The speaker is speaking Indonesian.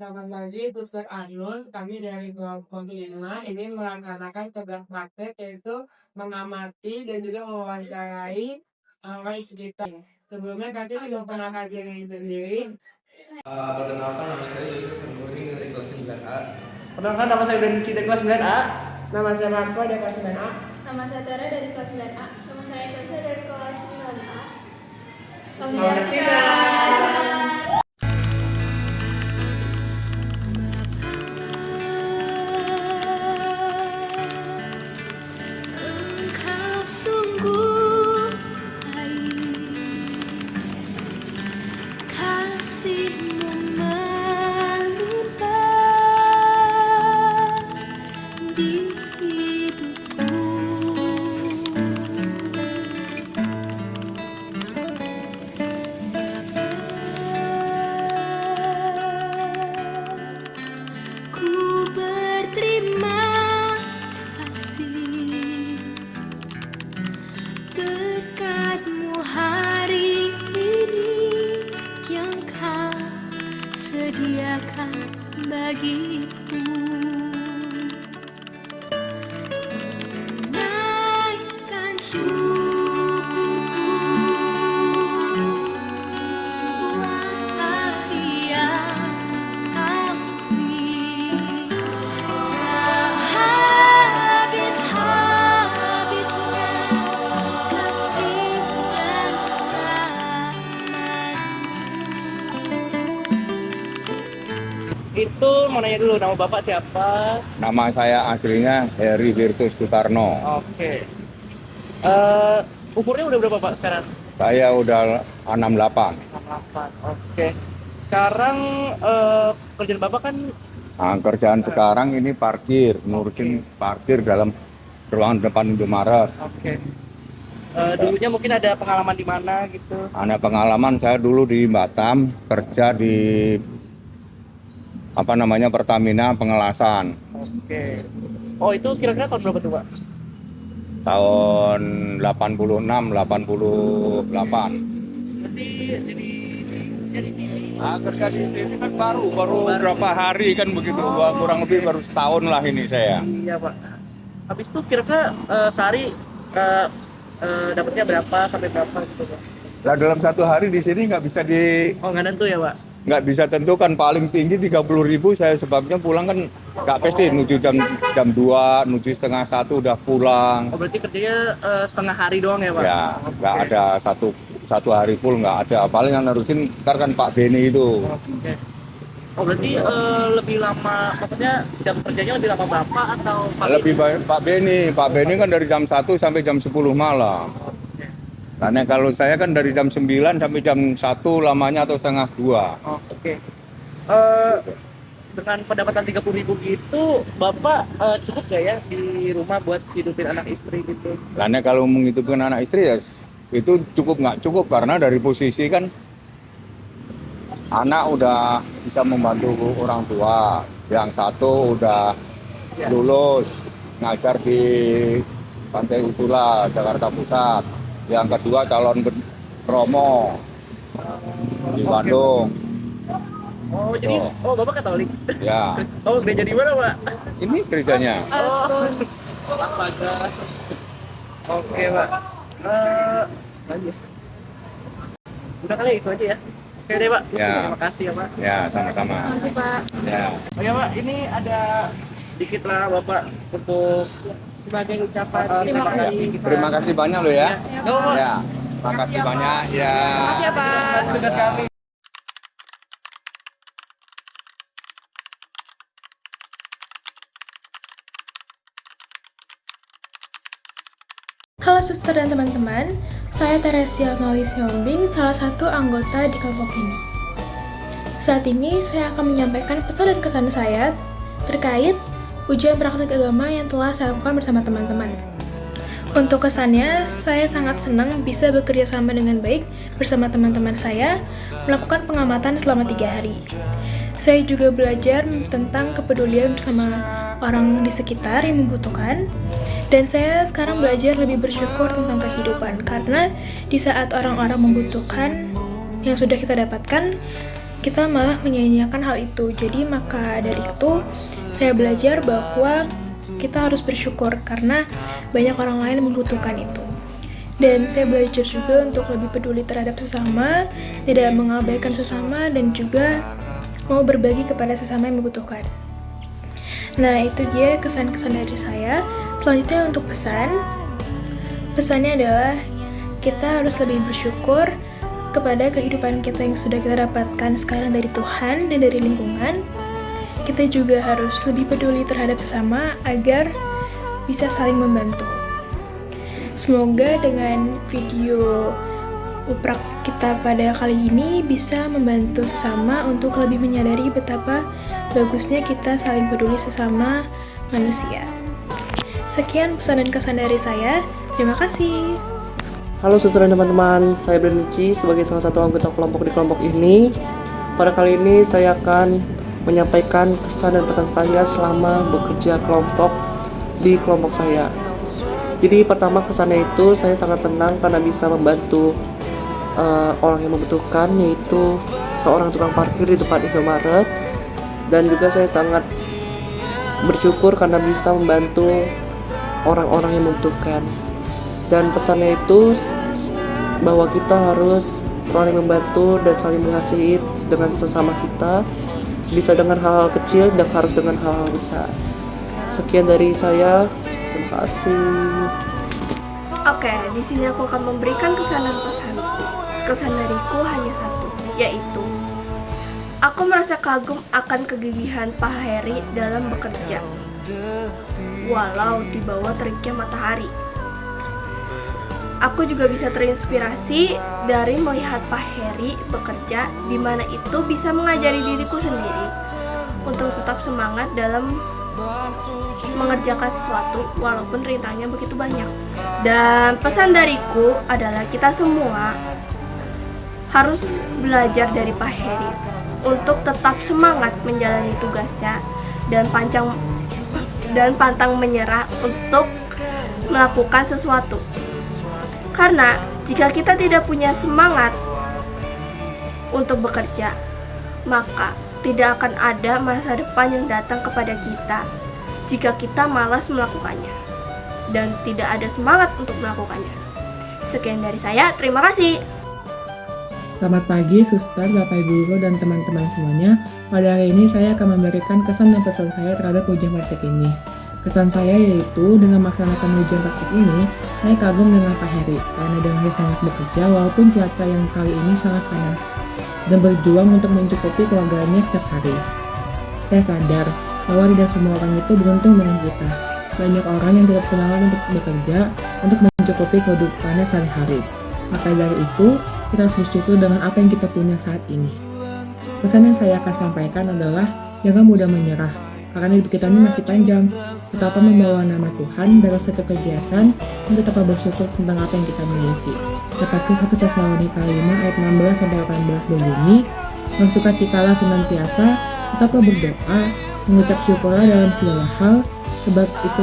Selamat pagi, Suster Anun. Kami dari kelompok 5 ini melaksanakan tugas praktek yaitu mengamati dan juga mewawancarai orang sekitar. Sebelumnya kami juga pernah kajian sendiri. Perkenalkan, nama saya Yusuf Murni dari kelas 9A. Perkenalkan, nama saya Benci dari kelas 9A. Nama saya Marco dari kelas 9A. Nama saya Tara dari kelas 9A. Nama saya Tasya dari kelas 9A. Selamat Engkau sungguh baik, kasihmu melimpah di hidupku. Ku berterima kasih berkat-Mu hari ini yang Kau sediakan bagiku. Naikkan syukurku buat hari yang Kau beri. Tak habis-habisnya kasih dan rahmat. Itu mau nanya dulu, nama Bapak siapa? Nama saya aslinya Heri Virtus Sutarno. Oke. Umurnya udah berapa Pak sekarang? Saya udah 68. 68. Oke. Sekarang kerjaan Bapak kan Nah, kerjaan sekarang ini parkir, ngurusin parkir dalam ruangan depan Indomaret. oke. Dulunya mungkin ada pengalaman di mana gitu. Ada pengalaman saya dulu di Batam kerja di Pertamina Pengelasan Oke. Oh, itu kira-kira tahun berapa tuh, Pak? tahun 86 88. Berarti jadi sini. Nah, kerja di sini kan baru berapa hari kan begitu, kurang lebih baru setahun lah ini saya. Iya, Pak. Habis itu kira-kira sehari dapatnya berapa sampai berapa gitu, Pak? Lah dalam satu hari di sini nggak Nentu ya, Pak? nggak bisa tentukan, paling tinggi 30.000. Saya sebabnya pulang kan nggak pasti, nuju jam 2, nuju setengah 1 udah pulang. Oh, berarti kerjanya setengah hari doang ya, Pak? Ya nggak ada satu hari full, nggak ada. Paling yang nerusin ntar kan Pak Beni itu. Oke. Oh, berarti lebih lama, maksudnya jam kerjanya lebih lama Bapak atau Pak Lebih banyak Pak Beni kan dari jam 1 sampai jam 10 malam. Karena kalau saya kan dari jam 9 sampai jam 1 lamanya atau setengah 2. Oke. Dengan pendapatan 30.000 gitu, Bapak cukup gak ya di rumah buat hidupin anak istri gitu? Karena kalau menghidupkan anak istri ya itu cukup nggak cukup, karena dari posisi kan anak udah bisa membantu orang tua, yang satu udah lulus ngajar di Pantai Usula Jakarta Pusat, yang kedua calon promo di Bandung. Oh, jadi Bapak Katolik? Ya, Oh, gereja di mana, Pak? ini kerjanya. Oh, astaga. Oke, Pak. Lanjut. Udah kali itu aja ya. Oke deh, Pak. Ya. Terima kasih ya, Pak. Ya, sama-sama. Terima kasih, Pak. Ya. Oh ya, Pak, ini ada sedikit lah Bapak untuk sebagai ucapan Terima kasih. Terima kasih banyak loh ya. Nggak apa-apa. Ya, makasih banyak ya. Makasih ya, Pak. Tugas kami. Halo suster dan teman-teman, saya Teresia Noli Siombing, salah satu anggota di kelompok ini. Saat ini saya akan menyampaikan pesan dan kesan saya terkait ujian praktik agama yang telah saya lakukan bersama teman-teman. Untuk kesannya, saya sangat senang bisa bekerja sama dengan baik bersama teman-teman saya, melakukan pengamatan selama 3 hari. Saya juga belajar tentang kepedulian bersama orang di sekitar yang membutuhkan, dan saya sekarang belajar lebih bersyukur tentang kehidupan, karena di saat orang-orang membutuhkan yang sudah kita dapatkan, kita malah menyia-nyiakan hal itu. Jadi maka dari itu saya belajar bahwa kita harus bersyukur karena banyak orang lain yang membutuhkan itu. Dan saya belajar juga untuk lebih peduli terhadap sesama, tidak mengabaikan sesama, dan juga mau berbagi kepada sesama yang membutuhkan. Nah, itu dia kesan-kesan dari saya. Selanjutnya untuk pesannya adalah kita harus lebih bersyukur kepada kehidupan kita yang sudah kita dapatkan sekarang dari Tuhan dan dari lingkungan. Kita juga harus lebih peduli terhadap sesama agar bisa saling membantu. Semoga dengan video uprak kita pada kali ini bisa membantu sesama untuk lebih menyadari betapa bagusnya kita saling peduli sesama manusia. Sekian pesan dan kesan dari saya. Terima kasih. Halo saudara dan teman-teman, saya Brenci sebagai salah satu anggota kelompok di kelompok ini. Pada kali ini saya akan menyampaikan kesan dan pesan saya selama bekerja kelompok di kelompok saya. Jadi pertama kesannya itu saya sangat senang karena bisa membantu orang yang membutuhkan, yaitu seorang tukang parkir di depan Indomaret. Dan juga saya sangat bersyukur karena bisa membantu orang-orang yang membutuhkan. Dan pesannya itu bahwa kita harus saling membantu dan saling mengasihi dengan sesama kita, bisa dengan hal-hal kecil dan harus dengan hal-hal besar. Sekian dari saya, terima kasih. Oke, di sini aku akan memberikan kesan dan pesanku. Kesan dariku hanya satu, yaitu aku merasa kagum akan kegigihan Pak Heri dalam bekerja, walau di bawah teriknya matahari. Aku juga bisa terinspirasi dari melihat Pak Heri bekerja, di mana itu bisa mengajari diriku sendiri untuk tetap semangat dalam mengerjakan sesuatu walaupun rintangannya begitu banyak. Dan pesan dariku adalah kita semua harus belajar dari Pak Heri untuk tetap semangat menjalani tugasnya dan pantang menyerah untuk melakukan sesuatu. Karena jika kita tidak punya semangat untuk bekerja, maka tidak akan ada masa depan yang datang kepada kita jika kita malas melakukannya dan tidak ada semangat untuk melakukannya. Sekian dari saya, terima kasih. Selamat pagi, suster, bapak ibu guru, dan teman-teman semuanya. Pada hari ini saya akan memberikan kesan dan pesan saya terhadap ujian praktik ini. Kesan saya yaitu dengan melaksanakan ujian praktik ini, saya kagum dengan Pak Heri karena dengan dia sangat bekerja walaupun cuaca yang kali ini sangat panas dan berjuang untuk mencukupi keluarganya setiap hari. Saya sadar bahwa tidak semua orang itu beruntung dengan kita. Banyak orang yang tidak semangat untuk bekerja untuk mencukupi kehidupannya sehari-hari. Maka dari itu, kita harus bersyukur dengan apa yang kita punya saat ini. Pesan yang saya akan sampaikan adalah jangan mudah menyerah, karena hidup kita ini masih panjang. Tetap membawa nama Tuhan dalam setiap kegiatan dan tetap bersyukur tentang apa yang kita miliki. Seperti 1 Tesalonika 5 ayat 16-18 berbunyi, bersukacitalah senantiasa, tetaplah berdoa, mengucap syukurlah dalam segala hal, sebab itulah